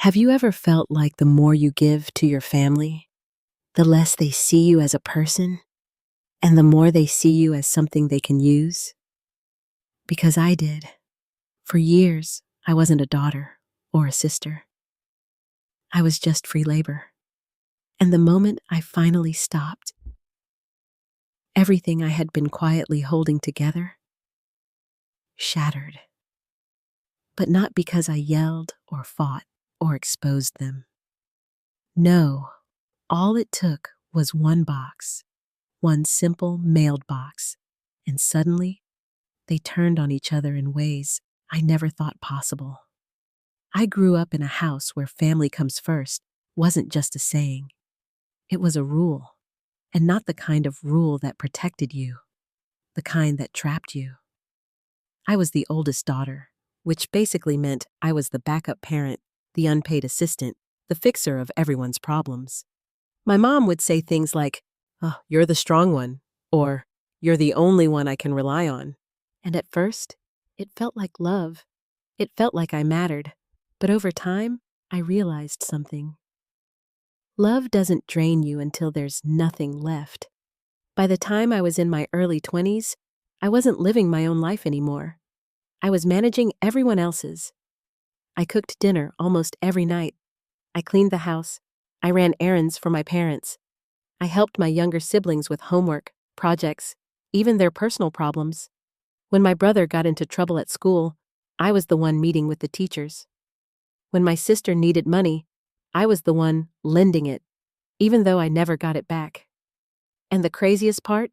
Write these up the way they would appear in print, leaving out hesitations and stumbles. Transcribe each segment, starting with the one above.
Have you ever felt like the more you give to your family, the less they see you as a person, and the more they see you as something they can use? Because I did. For years, I wasn't a daughter or a sister. I was just free labor. And the moment I finally stopped, everything I had been quietly holding together shattered. But not because I yelled or fought or exposed them. No, all it took was one box. One simple mailed box, and suddenly they turned on each other in ways I never thought possible. I grew up in a house where family comes first wasn't just a saying, it was a rule, and not the kind of rule that protected you, the kind that trapped you. I was the oldest daughter, which basically meant I was the backup parent, the unpaid assistant, the fixer of everyone's problems. My mom would say things like, "Oh, you're the strong one," or "You're the only one I can rely on." And at first, it felt like love. It felt like I mattered. But over time, I realized something. Love doesn't drain you until there's nothing left. By the time I was in my early 20s, I wasn't living my own life anymore. I was managing everyone else's. I cooked dinner almost every night. I cleaned the house. I ran errands for my parents. I helped my younger siblings with homework, projects, even their personal problems. When my brother got into trouble at school, I was the one meeting with the teachers. When my sister needed money, I was the one lending it, even though I never got it back. And the craziest part?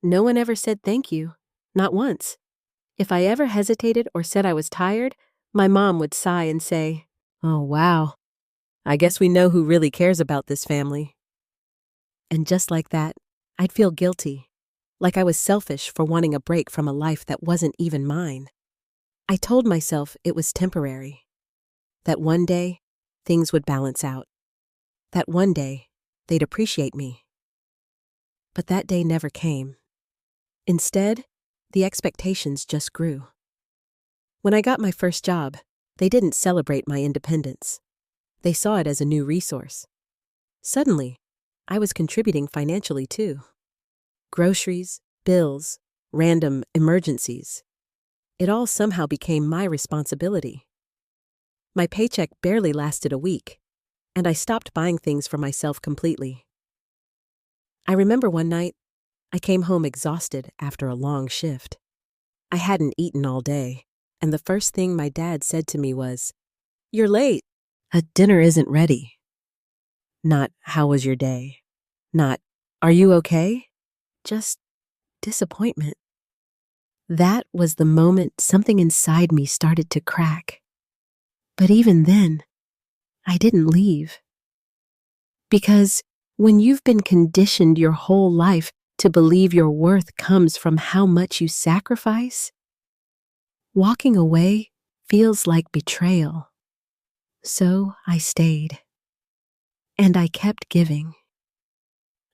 No one ever said thank you, not once. If I ever hesitated or said I was tired, my mom would sigh and say, "Oh, wow, I guess we know who really cares about this family." And just like that, I'd feel guilty, like I was selfish for wanting a break from a life that wasn't even mine. I told myself it was temporary, that one day things would balance out, that one day they'd appreciate me. But that day never came. Instead, the expectations just grew. When I got my first job, they didn't celebrate my independence. They saw it as a new resource. Suddenly, I was contributing financially too. Groceries, bills, random emergencies. It all somehow became my responsibility. My paycheck barely lasted a week, and I stopped buying things for myself completely. I remember one night, I came home exhausted after a long shift. I hadn't eaten all day, and the first thing my dad said to me was, "You're late. Dinner isn't ready." Not, "How was your day?" Not, "Are you okay?" Just disappointment. That was the moment something inside me started to crack. But even then, I didn't leave. Because when you've been conditioned your whole life to believe your worth comes from how much you sacrifice, walking away feels like betrayal. So I stayed. And I kept giving.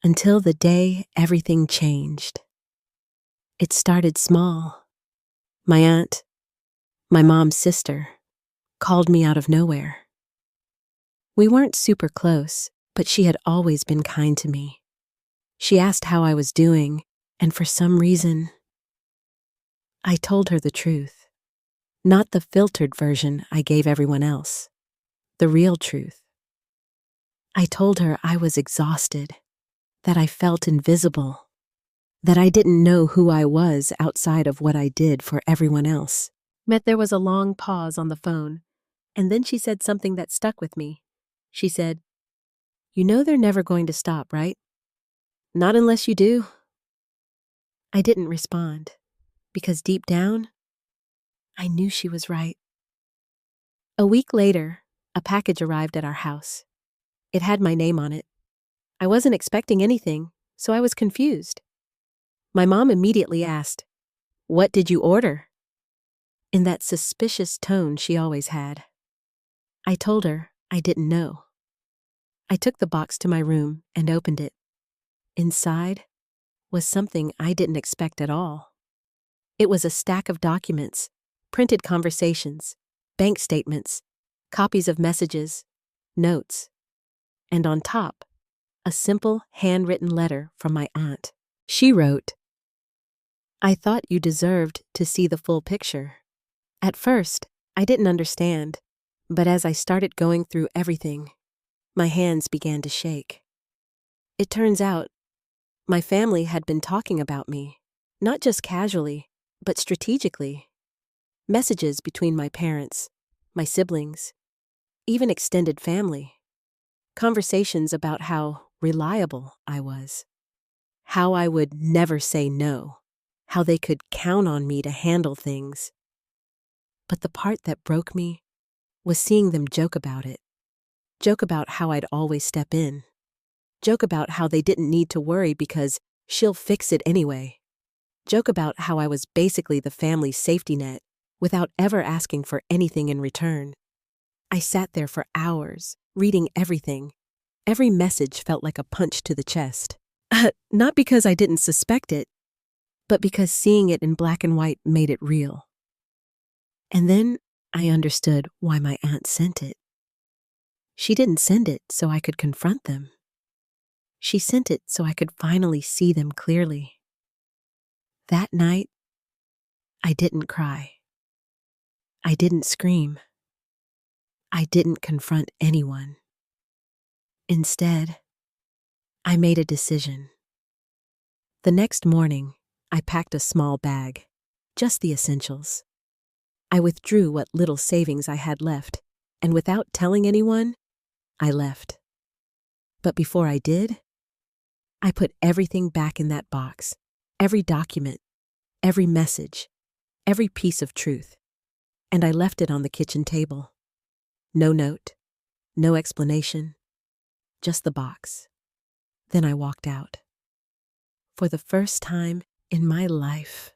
Until the day everything changed. It started small. My aunt, my mom's sister, called me out of nowhere. We weren't super close, but she had always been kind to me. She asked how I was doing, and for some reason, I told her the truth. Not the filtered version I gave everyone else. The real truth. I told her I was exhausted, that I felt invisible, that I didn't know who I was outside of what I did for everyone else. There was a long pause on the phone, and then she said something that stuck with me. She said, "You know they're never going to stop, right? Not unless you do." I didn't respond, because deep down, I knew she was right. A week later, a package arrived at our house. It had my name on it. I wasn't expecting anything, so I was confused. My mom immediately asked, "What did you order?" In that suspicious tone she always had. I told her I didn't know. I took the box to my room and opened it. Inside was something I didn't expect at all. It was a stack of documents, printed conversations, bank statements, copies of messages, notes, and on top, a simple handwritten letter from my aunt. She wrote, "I thought you deserved to see the full picture. At first, I didn't understand, but as I started going through everything, my hands began to shake. It turns out, my family had been talking about me, not just casually, but strategically. Messages between my parents, my siblings, even extended family. Conversations about how reliable I was, how I would never say no, how they could count on me to handle things. But the part that broke me was seeing them joke about it. Joke about how I'd always step in. Joke about how they didn't need to worry because she'll fix it anyway. Joke about how I was basically the family's safety net without ever asking for anything in return. I sat there for hours, reading everything. Every message felt like a punch to the chest. Not because I didn't suspect it, but because seeing it in black and white made it real. And then I understood why my aunt sent it. She didn't send it so I could confront them. She sent it so I could finally see them clearly. That night, I didn't cry. I didn't scream. I didn't confront anyone. Instead, I made a decision. The next morning, I packed a small bag, just the essentials. I withdrew what little savings I had left, and without telling anyone, I left. But before I did, I put everything back in that box, every document, every message, every piece of truth, and I left it on the kitchen table. No note, no explanation, just the box. Then I walked out. For the first time in my life,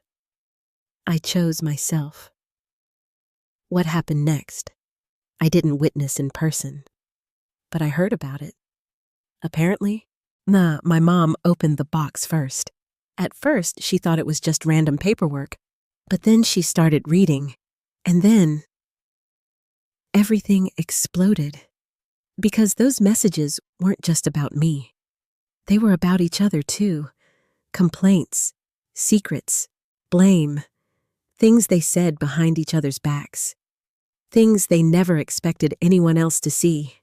I chose myself. What happened next? I didn't witness in person, but I heard about it. Apparently, my mom opened the box first. At first, she thought it was just random paperwork, but then she started reading, and then everything exploded. Because those messages weren't just about me. They were about each other too. Complaints, secrets, blame, things they said behind each other's backs. Things they never expected anyone else to see.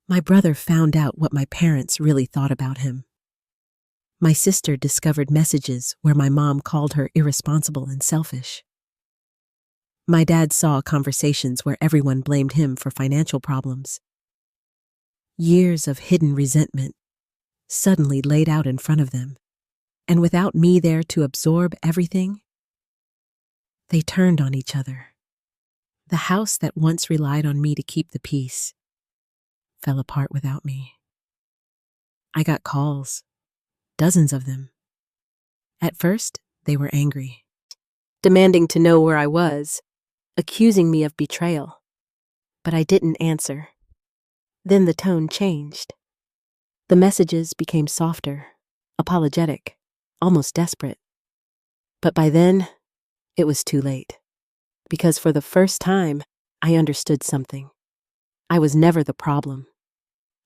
My brother found out what my parents really thought about him. My sister discovered messages where my mom called her irresponsible and selfish. My dad saw conversations where everyone blamed him for financial problems. Years of hidden resentment suddenly laid out in front of them, and without me there to absorb everything, they turned on each other. The house that once relied on me to keep the peace fell apart without me. I got calls, dozens of them. At first, they were angry, demanding to know where I was, accusing me of betrayal. But I didn't answer. Then the tone changed. The messages became softer, apologetic, almost desperate. But by then, it was too late. Because for the first time, I understood something. I was never the problem.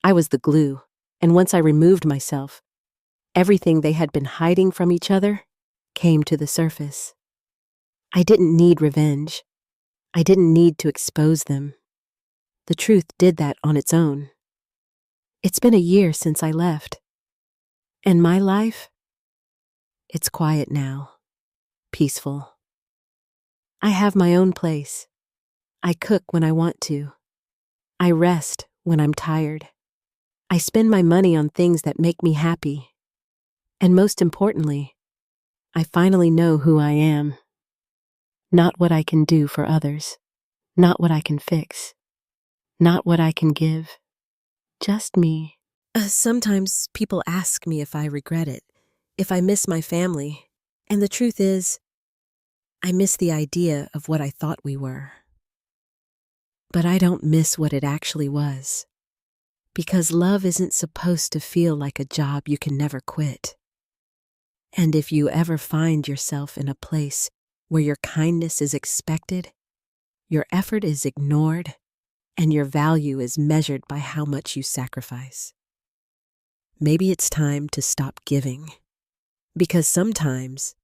I was the glue, and once I removed myself, everything they had been hiding from each other came to the surface. I didn't need revenge. I didn't need to expose them. The truth did that on its own. It's been a year since I left. And my life? It's quiet now, peaceful. I have my own place. I cook when I want to. I rest when I'm tired. I spend my money on things that make me happy. And most importantly, I finally know who I am. Not what I can do for others. Not what I can fix. Not what I can give. Just me. Sometimes people ask me if I regret it, if I miss my family. And the truth is, I miss the idea of what I thought we were. But I don't miss what it actually was. Because love isn't supposed to feel like a job you can never quit. And if you ever find yourself in a place where your kindness is expected, your effort is ignored, and your value is measured by how much you sacrifice. Maybe it's time to stop giving, because sometimes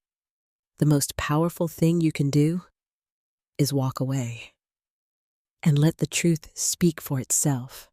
the most powerful thing you can do is walk away and let the truth speak for itself.